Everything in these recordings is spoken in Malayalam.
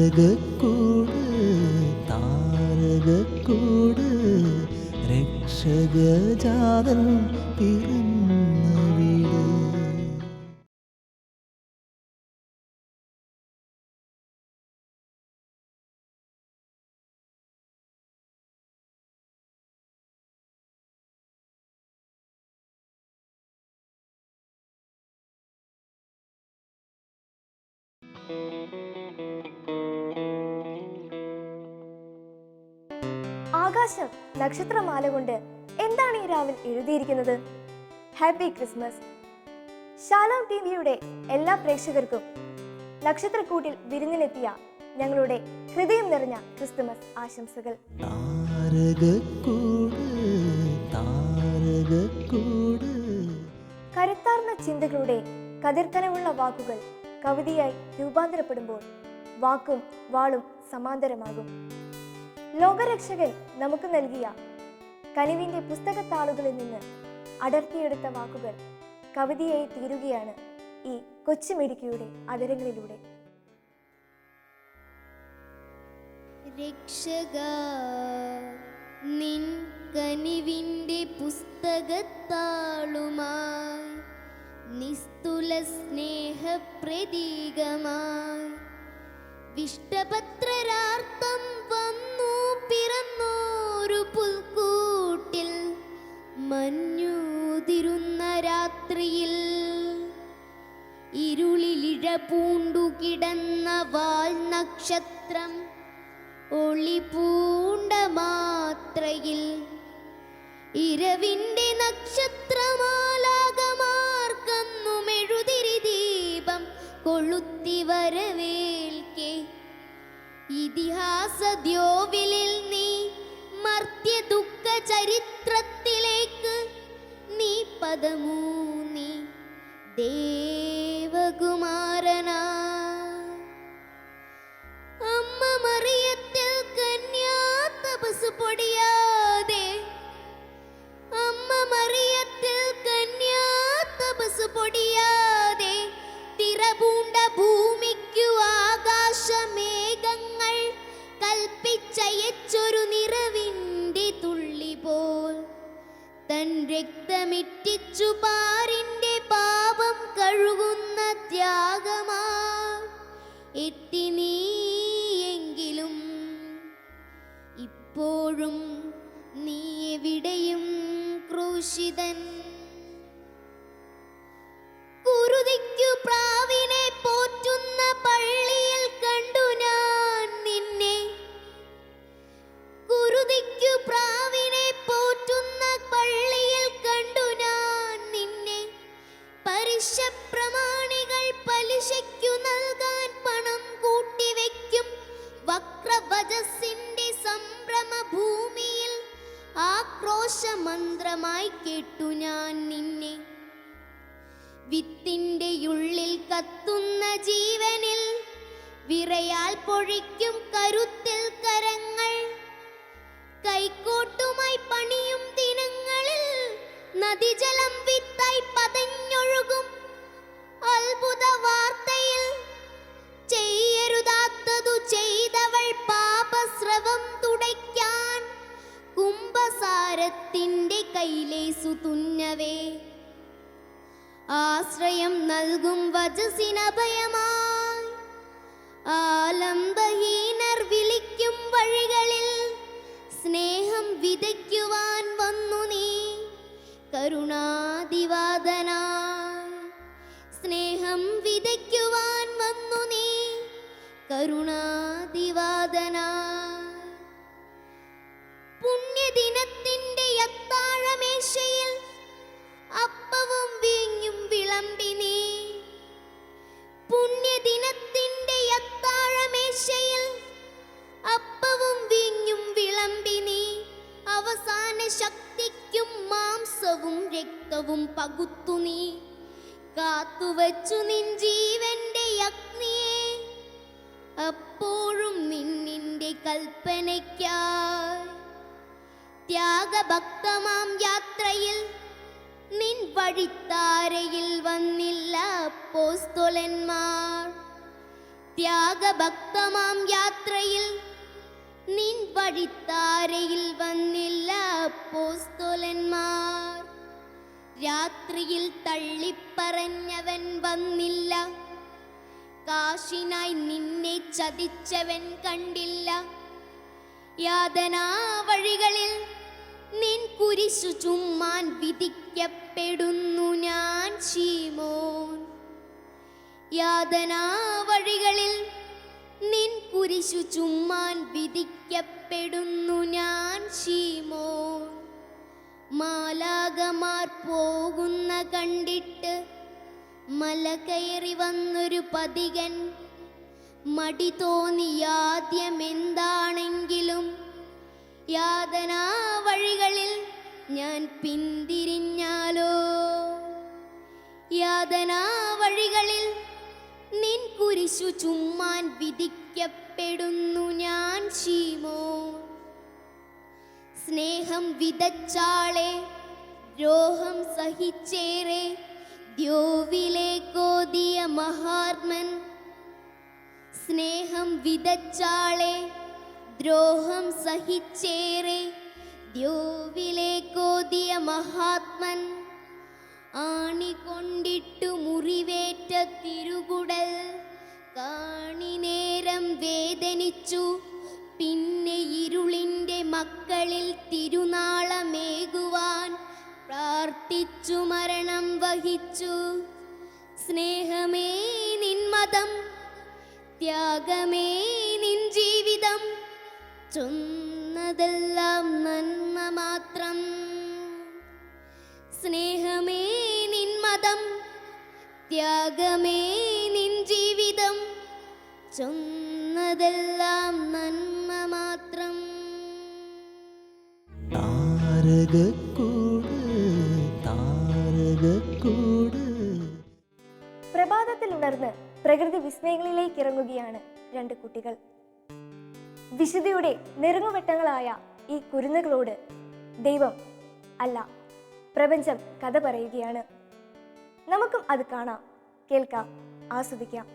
താരകക്കൂട് താരകക്കൂട് രക്ഷകജാതൻ പിറന്ന വീട്. ആകാശം നക്ഷത്രമാല കൊണ്ട് എന്താണ് ഈ രാവിൽ എഴുതിയിരിക്കുന്നത്? Happy Christmas. ഷാലോം ടിവിയുടെ എല്ലാ പ്രേക്ഷകർക്കും നക്ഷത്രക്കൂട്ടിൽ വിരുന്നിനെത്തിയ ഞങ്ങളുടെ ഹൃദയം നിറഞ്ഞ ക്രിസ്തുമസ് ആശംസകൾ. കരുത്താർന്ന ചിന്തകളുടെ കതിർക്കനമുള്ള വാക്കുകൾ കവിതയായി രൂപാന്തരപ്പെടുമ്പോൾ വാക്കും വാളും സമാന്തരമാകും. ലോകരക്ഷകൻ നമുക്ക് നൽകിയ കനിവിന്റെ പുസ്തകത്താളുകളിൽ നിന്ന് അടർത്തിയെടുത്ത വാക്കുകൾ കവിതയായി തീരുകയാണ് ഈ കൊച്ചുമിടുക്കിയുടെ അതരങ്ങളിലൂടെ. രക്ഷക നിൻ കനിവിന്റെ പുസ്തകത്താളുമായി നിസ്തുല സ്നേഹപ്രതീകമായി വിഷ്ടപത്രരാർത്ഥം വന്നു പിറന്നോരു പുൽക്കൂട്ടിൽ മഞ്ഞുതിരുന്ന രാത്രിയിൽ ഇരുളിലിഴ പൂണ്ടു കിടന്ന വാൽ നക്ഷത്രം ഒളി പൂണ്ട മാത്രയിൽ ഇരവിന്റെ നക്ഷത്രമാലാകമാർക്കുന്നു മെഴുതിരി ദീപം കൊളുത്തി വരവേൽക്കെ ഇതിഹാസ ദ്യോവിലിൽ നീ മർത്യ ദുഃഖ ചരിത്രത്തിലേക്ക് നീ പദമൂന്നി ദേവകുമാരനാ. അമ്മ മറിയത്തിൽ കന്യാ തപസ് പൊടിയാതെ അമ്മ മറിയത്തിൽ കന്യാ തപസ് പൊടിയാതെ തിറപൂണ്ട ഭൂമിക്കു ആകാശമേഘങ്ങൾ കൽപ്പിച്ചയച്ചൊരു നിറവിൻ്റെ തുള്ളി പോൽ തൻ രക്തമിറ്റിച്ചു പാരിൻ്റെ പാപം കഴുകുന്ന ത്യാഗമാ എത്തി നീയെങ്കിലും ഇപ്പോഴും നീ എവിടെയും ക്രൂശിതൻ. കുരുതിക്കു പ്രാവിനെ പോറ്റുന്ന പള്ളിയിൽ കണ്ടു ഞാൻ നിന്നെ. കുരുതിക്കു പ്രാവിനെ പോറ്റുന്ന പള്ളിയിൽ കണ്ടു ഞാൻ നിന്നെ. പലിശപ്രമാണികൾ പലിശയ്ക്കു നൽകാൻ പണം കൂട്ടിവെക്കും വക്രവചസ്സിന്റെ സംഭ്രമ ഭൂമിയിൽ ആക്രോശമന്ത്രമായി കേട്ടു ഞാൻ നിന്നെ. വിത്തിന്റെ ഉള്ളിൽ കത്തുന്ന ജീവനിൽ വിറയാൽ പൊഴിക്കും കരുത്തിൽ കരങ്ങൾ കൈക്കോട്ടുമായി പണിയും ദിനങ്ങളിൽ നദിജലം വിത്തായി പതഞ്ഞൊഴുകും അത്ഭുത വാർത്തയിൽ ചെയ്യരുതാത്തതു ചെയ്തവൾ പാപസ്രവം തുടയ്ക്കാൻ കുംഭസാരത്തിന്റെ കൈലേസു തുന്നവേ ആശ്രയം നൽകും വചസിനഭയമായി ആലംബഹീനർ വിളിക്കും വഴികളിൽ സ്നേഹം വിതയ്ക്കുവാൻ വന്നു നീ കരുണാദിവാദനായി. സ്നേഹം വിതയ്ക്കുവാൻ വന്നു നീ കരുണാദിവാദനായി. പുണ്യദിനത്തിന്റെ അത്താഴമേശയിൽ അപ്പവും വീഞ്ഞും വിളമ്പി നീ. പുണ്യദിനത്തിന്റെ അത്താഴമേശയിൽ അപ്പവും വീഞ്ഞും വിളമ്പി നീ. അവസാന ശക്തിക്കും മാംസവും രക്തവും പകുത്തു നീ കാത്തുവച്ചു നിൻ ജീവന്റെ അഗ്നിയെ. അപ്പോഴും നിന്നിന്റെ കൽപ്പനയ്ക്കായി ത്യാഗഭക്തമാം യാത്രയിൽ നിൻ വഴിത്താരയിൽ വന്നില്ല അപ്പോസ്തലന്മാർ. ത്യാഗഭക്തമാം യാത്രയിൽ നിൻ വഴിത്താരയിൽ വന്നില്ല അപ്പോസ്തലന്മാർ. രാത്രിയിൽ തള്ളിപ്പറഞ്ഞവൻ വന്നില്ല, കാശിനായി നിന്നെ ചതിച്ചവൻ കണ്ടില്ല. യാതനാ വഴികളിൽ നിൻ കുരിശു ചുമ്മാൻ വിധിക്കപ്പെടുന്നു ഞാൻ ശീമോൻ. യാതനാ വഴികളിൽ നിൻ കുരിശു ചുമ്മാൻ വിധിക്കപ്പെടുന്നു ഞാൻ ശീമോൻ. മാലാകമാർ പോകുന്ന കണ്ടിട്ട് മല കയറി വന്നൊരു പതികൻ, മടി തോന്നിയാദ്യം എന്താണെങ്കിലും യാതനാ വഴികളിൽ ഞാൻ പിന്തിരിഞ്ഞാലോ. യാതനാ വഴികളിൽ നിൻ കുരിശു ചുമ്മാൻ വിധിക്കപ്പെടുന്നു ഞാൻ ശീമോൻ. സ്നേഹം വിതച്ചാളെ ദ്രോഹം സഹിച്ചേറെ ദ്യോവിലേക്കോദിയ മഹാത്മൻ. സ്നേഹം വിതച്ചാളെ ദ്രോഹം സഹിച്ചേറെ ദ്യോവിലേക്കോദിയ മഹാത്മൻ. ആണികൊണ്ടിട്ടു മുറിവേറ്റ തിരുകുടൽ കാണിനേരം വേദനിച്ചു. പിന്നെ ഇരുളിൻ്റെ മക്കളിൽ തിരുനാളമേകുവാൻ പ്രാർത്ഥിച്ചു മരണം വഹിച്ചു. സ്നേഹമേ നിൻ മതം, ത്യാഗമേ നിൻ ജീവിതം, ചൊന്നതെല്ലാം നന്മ മാത്രം. സ്നേഹമേ നിൻ മതം, ത്യാഗമേ നിൻ ജീവിതം, ചൊന്നതെല്ലാം നന്മ മാത്രം. താരകക്കൂട് താരകക്കൂട്. പ്രഭാതത്തിൽ ഉണർന്ന് പ്രകൃതി വിസ്മയങ്ങളിലേക്ക് ഇറങ്ങുകയാണ് രണ്ട് കുട്ടികൾ. വിശുദ്ധിയുടെ നെറുങ്ങുവെട്ടങ്ങളായ ഈ കുരുന്നുകളോട് ദൈവം അല്ല, പ്രപഞ്ചം കഥ പറയുകയാണ്. നമുക്കും അത് കാണാം, കേൾക്കാം, ആസ്വദിക്കാം.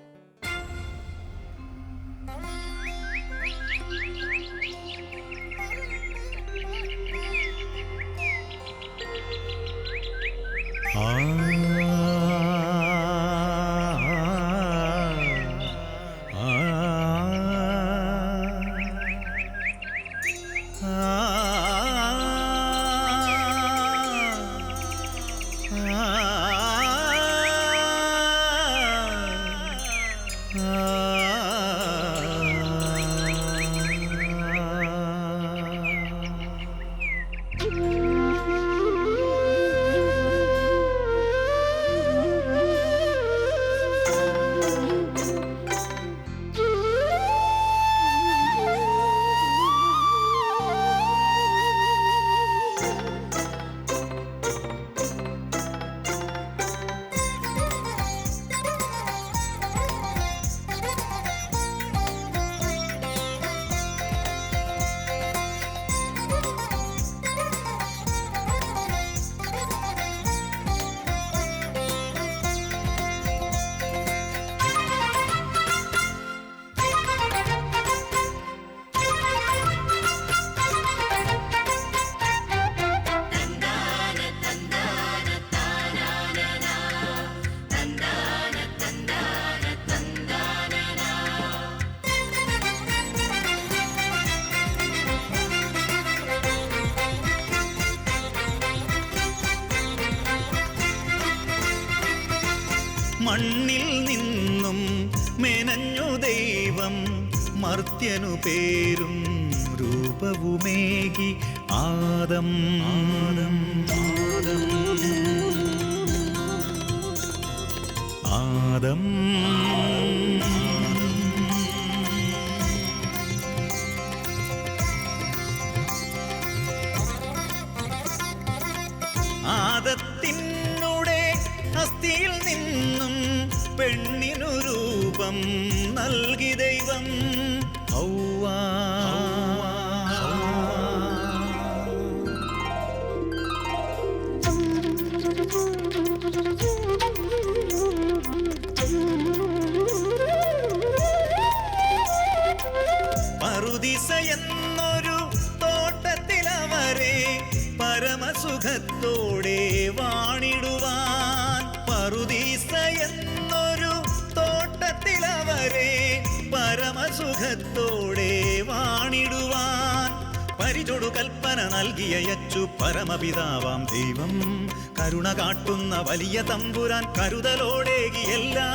മണ്ണിൽ നിന്നും മെനഞ്ഞു ദൈവം, മർത്യനു പേരും രൂപവുമേകി ആദം. ആദം ആദത്തിനുടെ അസ്ഥിയിൽ നിന്നും പെണ്ണിനു രൂപം നൽകി ദൈവം. ഹൗവ പരമസുഖത്തോടെ വാണിടുവാൻ പറുദീസ എന്നൊരു തോട്ടത്തിലവരെ പരമസുഖത്തോടെ വാണിടുവാൻ പരിചൊടു കൽപ്പന നൽകിയയച്ചു പരമപിതാവാം ദൈവം. കരുണ കാട്ടുന്ന വലിയ തമ്പുരാൻ കരുതലോടേകിയെല്ലാം.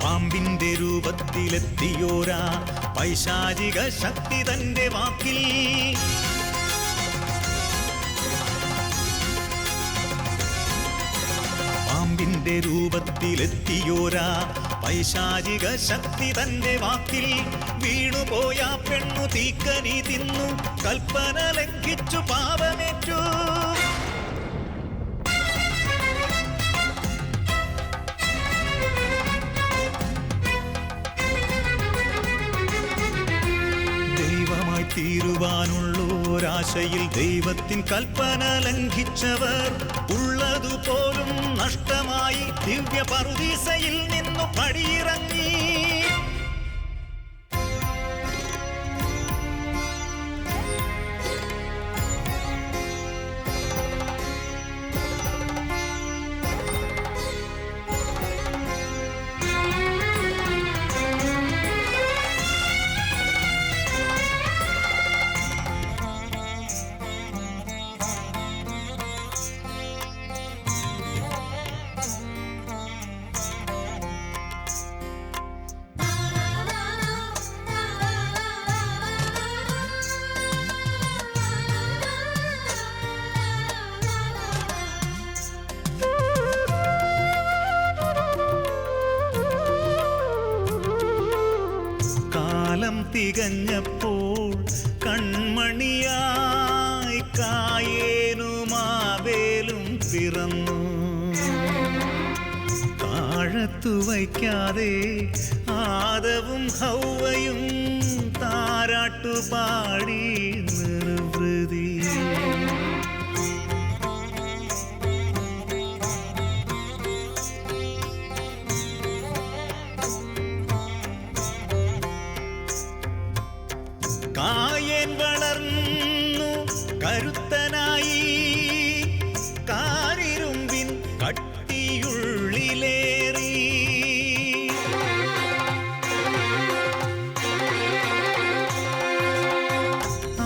പാമ്പിന്റെ രൂപത്തിലെത്തിയോരാ പൈശാചിക ശക്തി തന്റെ വാക്കിൽ പാമ്പിന്റെ രൂപത്തിലെത്തിയോരാ പൈശാചിക ശക്തി തന്റെ വാക്കിൽ വീണുപോയ പെണ്ണു തീക്കനി തിന്നു കൽപ്പന ലംഘിച്ചു പാപമേറ്റു. തീരുവാനുള്ളോരാശയിൽ ദൈവത്തിൻ കൽപ്പന ലംഘിച്ചവർ ഉള്ളതുപോലും നഷ്ടമായി ദിവ്യ പറുദീസയിൽ നിന്നു പടിയിറങ്ങി. കാലം തികഞ്ഞപ്പോൾ കൺമണിയായി കായേനും ആബേലും പിറന്നു. താഴത്തു വയ്ക്കാതെ ആദവും ഹൗവയും താരാട്ടുപാടി നിർവൃതി. കായേൻ വളർന്നു കരുത്തനായി കാരിരുമ്പിൻ കട്ടിയുള്ളിലേറി.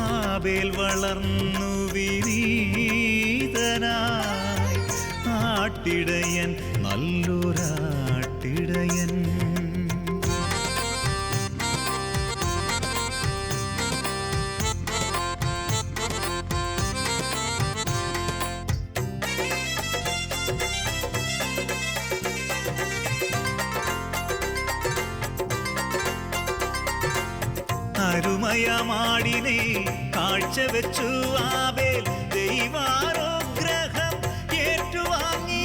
ആബേൽ വളർന്നു വിനീതനായി ആട്ടിടയൻ നല്ലൊരാട്ടിടയൻ. അരുമയമാടിനെ കാഴ്ചവെച്ചു ആബേൽ ദൈവാനുഗ്രഹം ഏറ്റുവാങ്ങി.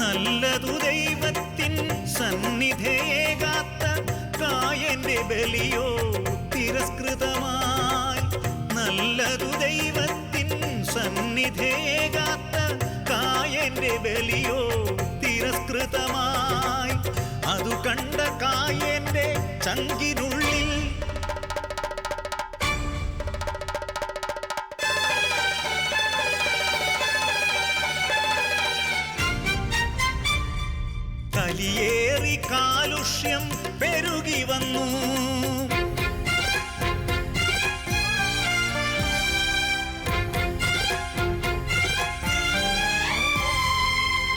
നല്ലതു ദൈവത്തിൻ സന്നിധേകാത്ത കായന്റെ ബലിയോ തിരസ്കൃതമായി. നല്ലതു ദൈവത്തിൻ സന്നിധേകാത്ത ബലിയോ തിരസ്കൃതമായി. അതു കണ്ട കായന്റെ ചങ്കിനുള്ളിൽ കലിയേറി കാലുഷ്യം പെരുകി വന്നു.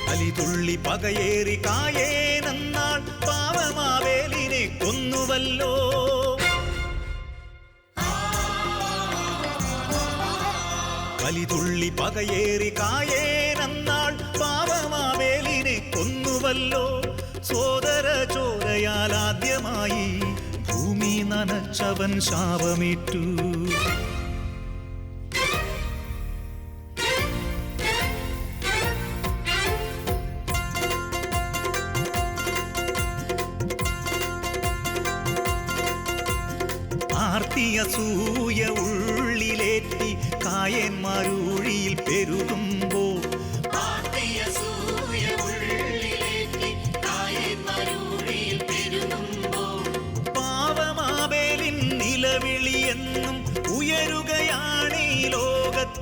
കലിതുള്ളി പകയേറി കായേനെന്നാൾ പാവമാവേലിനെ കൊന്നുവല്ലോ. കലിതുള്ളി പകയേറി കായേനെന്നാൾ പാവമാവേലിനെ കൊന്നുവല്ലോ. സോദര ചോരയാൽ ആദ്യമായി ഭൂമി നനച്ചവൻ ശാപമേറ്റു. ആർത്തിയസൂയ ഉള്ളിലേറ്റി കായന്മാരൂഴിയിൽ പെരുകുമ്പോൾ പാവമാവേലിൻ നിലവിളിയെന്നും ഉയരുകയാണീ ലോകത്തിൽ.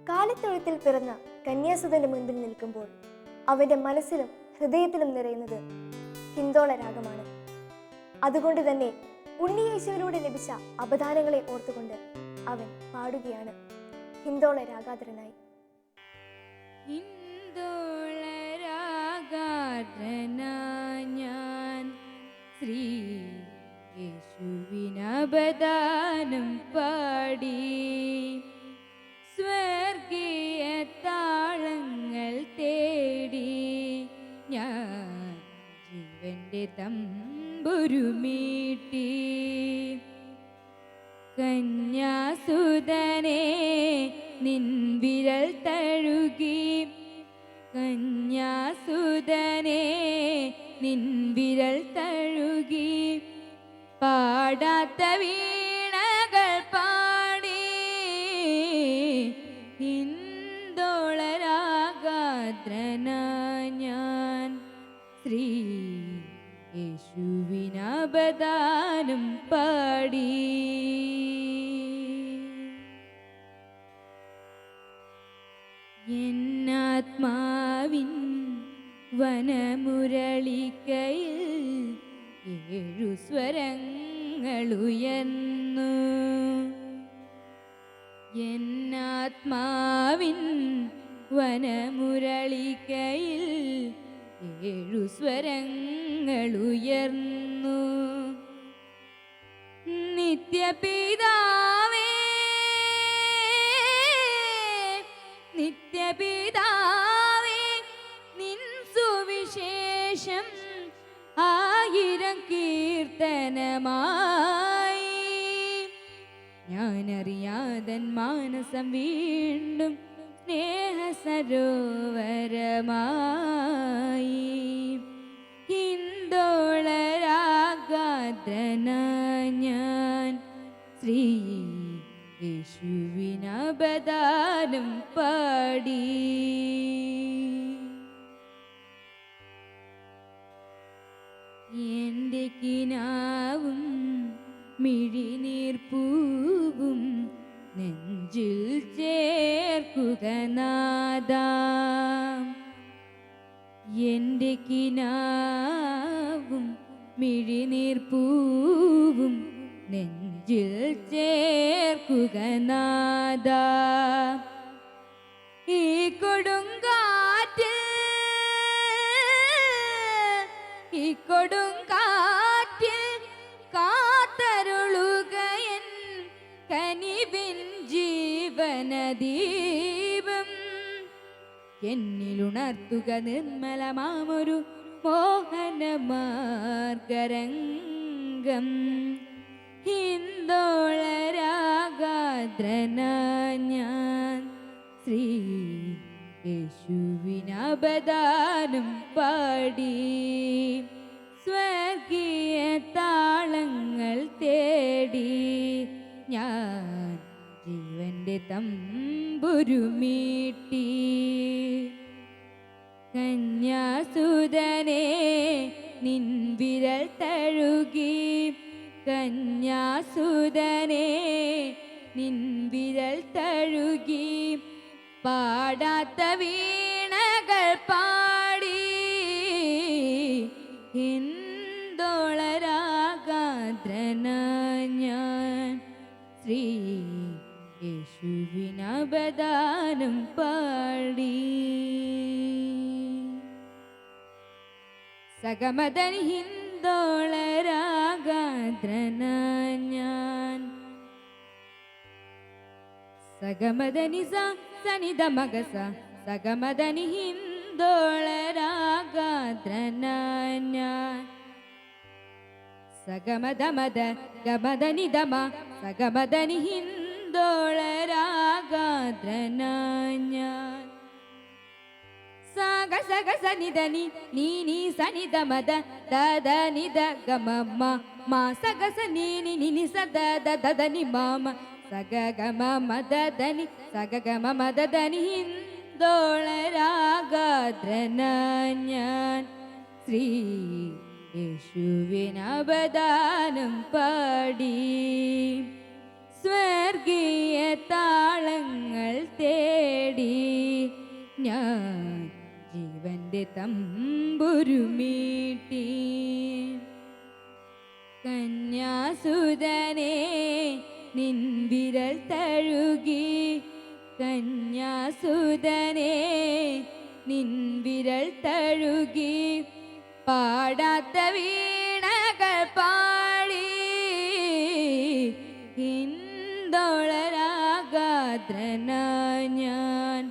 കാലിത്തൊഴുത്തിൽ പിറന്ന കന്യാസുതന്റെ മുൻപിൽ നിൽക്കുമ്പോൾ അവന്റെ മനസ്സിലും ഹൃദയത്തിലും നിറയുന്നത് ഹിന്ദോള രാഗമാണ്. അതുകൊണ്ട് തന്നെ ഉണ്ണിയേശുവിലൂടെ ലഭിച്ച അപദാനങ്ങളെ ഓർത്തുകൊണ്ട് അവൻ പാടുകയാണ് ഹിന്ദോള രാഗാധരനായി. ഹിന്ദോള ഞാൻ ശ്രീ യേശുവിനപദാനം പാടി സ്വർഗീയ താളങ്ങൾ തേടി ഞാൻ ജീവന്റെ തമ്പുരുമീട്ടി. കന്യാസുതനെ നിൻ വിരൽ തഴുകി, കന്യാസുതനെ നിൻ വിരൽ തഴുകി, പാടാത്ത വീണകൾ പാടി ഹിന്ദോളരാഗാദ്രന ഞാൻ ശ്രീ യേശുവിനപദാനം പാടി. എന്നാത്മാവിൻ വനമുരളിക്കയിൽ 7 സ്വരങ്ങളുയർന്നു. എന്നാത്മാവിൻ വനമുരളിക്കയിൽ 7 സ്വരങ്ങളുയർന്നു. നിത്യപിതാവേ നിത്യപിതാവേ നിൻ സുവിശേഷം 1000 കീർത്തനമായി ഞാനറിയാതൻ മാനസം വീണ്ടും സ്നേഹസരോവരമായി. ഹിന്ദോളരാഗാദ്രന ഞാൻ ശ്രീ യേശുവിനപദാനം പാടി. എൻ്റെ കിനാവും മിഴിനീർപ്പൂവും നെഞ്ചിൽ ചേർക്കുക നാദാ. എൻ്റെ കിനാവും മിഴിനീർപ്പൂവും നെഞ്ചിൽ ചേർക്കുക നാദ. ഈ കൊടുങ്കാറ്റിൽ കാത്തരുളുകയൻ കനിവിൻ ജീവനദീപം. എന്നിലുണർത്തുക നിർമ്മലമാമൊരു മോഹനമാർഗരംഗം. ഹിന്ദോളരാഗാദ്രന ഞാൻ ശ്രീ യേശുവിനബദാനം പാടി സ്വർഗീയ താളങ്ങൾ തേടി ഞാൻ ജീവന്റെ തമ്പുരുമീട്ടി. കന്യാസുതനെ നിൻ വിരൽ തഴുകി, കന്യാസുതനെ നിൻ വിരൽ തഴുകി, പാടാത്ത വീണകൾ പാടി ഹിന്ദോളരാഗാദ്രന ഞാൻ ശ്രീ യേശുവിനബദാനം പാടി. സഗമദനി ഹിന്ദോളരാഗാദ്രന ഞാൻ സഗമദനി സനിധ മഗസ സഗമദനി ഹിന്ദോളരാഗാദ്രന ഞാൻ സഗമദമദ ഗമദനി ദമ സഗമദനി ഹിന്ദോളരാഗാദ്രന ഞാൻ സഗ സഗ സനിധനി നീ നീ സനിധ മദ ദദ നിദ ഗമ മ മ സഗ സനി നി നി സദ ദദനി മമ സഗ ഗമ മദദനി സഗ ഗമ മദദനി ഹിന്ദോളരാഗാദ്രന ഞാൻ ശ്രീ യേശുവിനബദാനം പാടി സ്വർഗീയ താളങ്ങൾ തേടി ഞാൻ ജീവന്റെ തമ്പുരുമീട്ടി. കന്യാസുതനെ നിൻ വിരൽ തഴുകി, കന്യാസുതനെ നിൻ വിരൽ തഴുകി, പാടാത്ത വീണകൾ പാടി ഹിന്ദോളരാഗാദ്രന ഞാൻ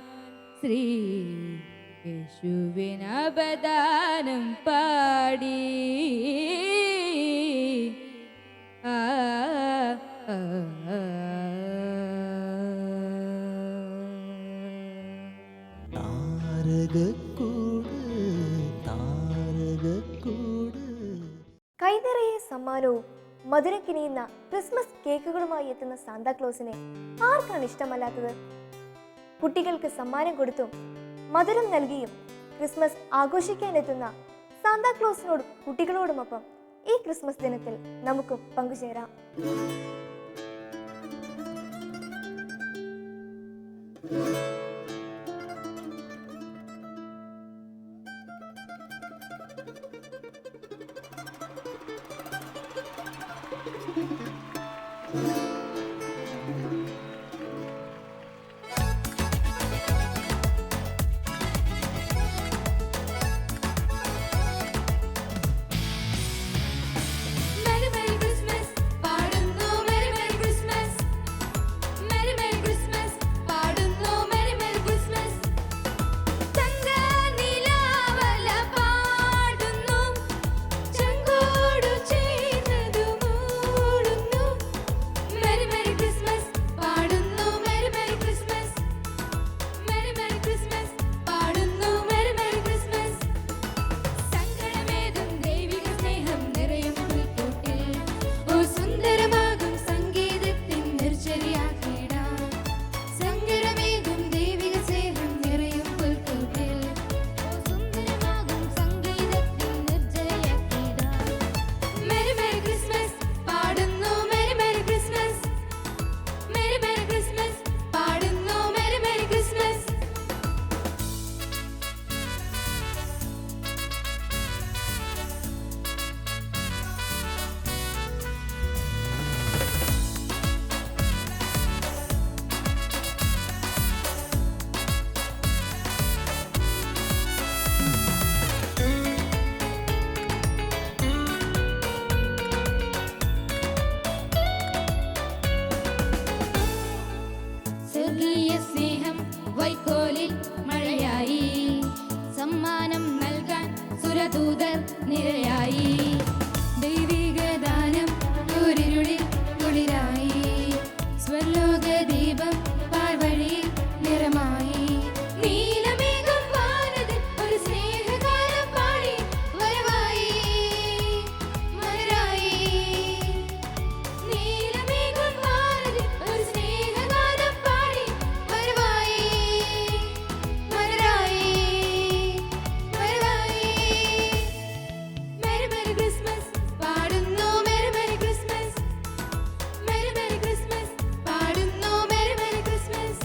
ശ്രീ യേശുവിനബദാനം പാടി. ആ കൈനിറയെ സമ്മാനവും മധുരം കിനിയുന്ന ക്രിസ്മസ് കേക്കുകളുമായി എത്തുന്ന സാന്താക്ലോസിനെ ആർക്കാണ് ഇഷ്ടമല്ലാത്തത്? കുട്ടികൾക്ക് സമ്മാനം കൊടുത്തും മധുരം നൽകിയും ക്രിസ്മസ് ആഘോഷിക്കാനെത്തുന്ന സാന്താക്ലോസിനോടും കുട്ടികളോടുമൊപ്പം ഈ ക്രിസ്മസ് ദിനത്തിൽ നമുക്കും പങ്കുചേരാം. ദൂതർ നിരയായി ദൈവിക ദാനം ൂരിരുളിൽ കുളിരായി സ്വർലോക ദീപം പാഴ്വഴിയിൽ നിറമായി നീലമേഘം വാനതിൽ ഒരു സ്നേഹഗാനം പാടി വരവായി മലരായി നീലമേഘം വാനതിൽ ഒരു സ്നേഹഗാനം പാടി വരവായി മലരായി വരവായി മെരി മെരി ക്രിസ്മസ് പാടുന്നു merry merry Christmas merry merry Christmas പാടുന്നു മെരി മെരി ക്രിസ്മസ്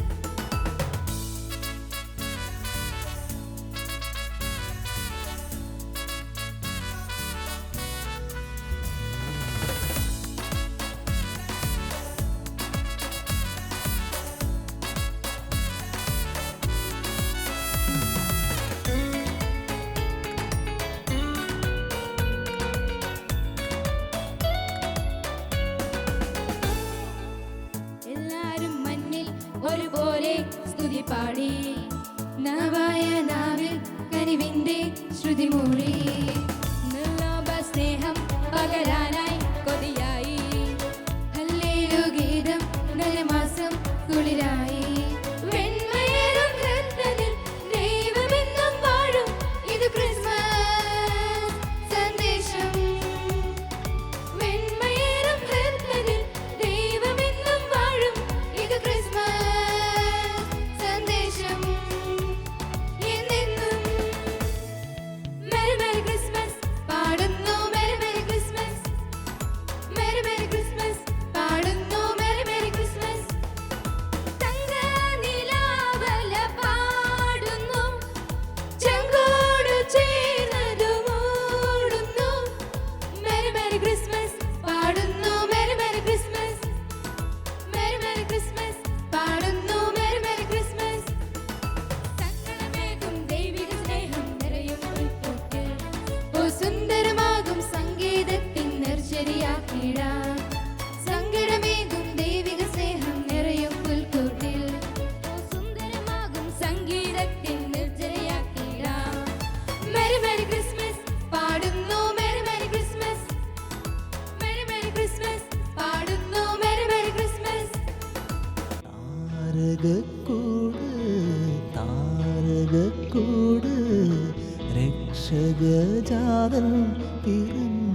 എല്ലാരും മണ്ണിൽ ഒരുപോലെ സ്തുതി പാടി നവായ നാവിൽ കനിവിന്റെ ശ്രുതി മൂളി നിർലോഭ സ്നേഹം പകരാനായി കൊതിയായി ഹല്ലേലൂയ ഗീതം നരമാസം കുളിരായി വെണ്മയേറും ഹൃദയത്തിൽ ദൈവമെന്നും വാഴും ഇത് ക്രിസ്മസ് സന്ദേശം വെണ്മയേറും ഹൃദയത്തിൽ ദൈവമെന്നും വാഴും ഇത് ക്രിസ്മസ് സന്ദേശം എന്നെന്നും മെരി മെരി ക്രിസ്മസ് പാടുന്നു merry merry Christmas merry merry Christmas പാടുന്നു മെരി മെരി ക്രിസ്മസ് തങ്ക നിലാവല പാടുന്നു ചങ്കോട് ചേർന്നതു മൂടുന്നു മെരി മെരി ക്രിസ്മസ് പാടുന്നു merry merry Christmas merry merry Christmas പാടുന്നു മെരി മെരി ക്രിസ്മസ് സങ്കടമേകും ദൈവിക സ്നേഹം നിറയും ഉൾക്കൂട്ടിൽ ഓ സുന്ദരമാകും സംഗീതത്തിൻ നിർജ്ജരിയാക്കിടാം സങ്കടമേകും ദൈവിക സ്നേഹം നിറയും പുൽക്കൂട്ടിൽ ഓ സുന്ദരമാകും സംഗീതത്തിൻ നിർജ്ജരിയാക്കിടാം മെരി മെരി ക്രിസ്മസ് പാടുന്നു merry merry Christmas merry merry Christmas പാടുന്നു മെരി മെരി ക്രിസ്മസ് താരകക്കൂട് താരകക്കൂട് രക്ഷകജാതൻ പിറന്നു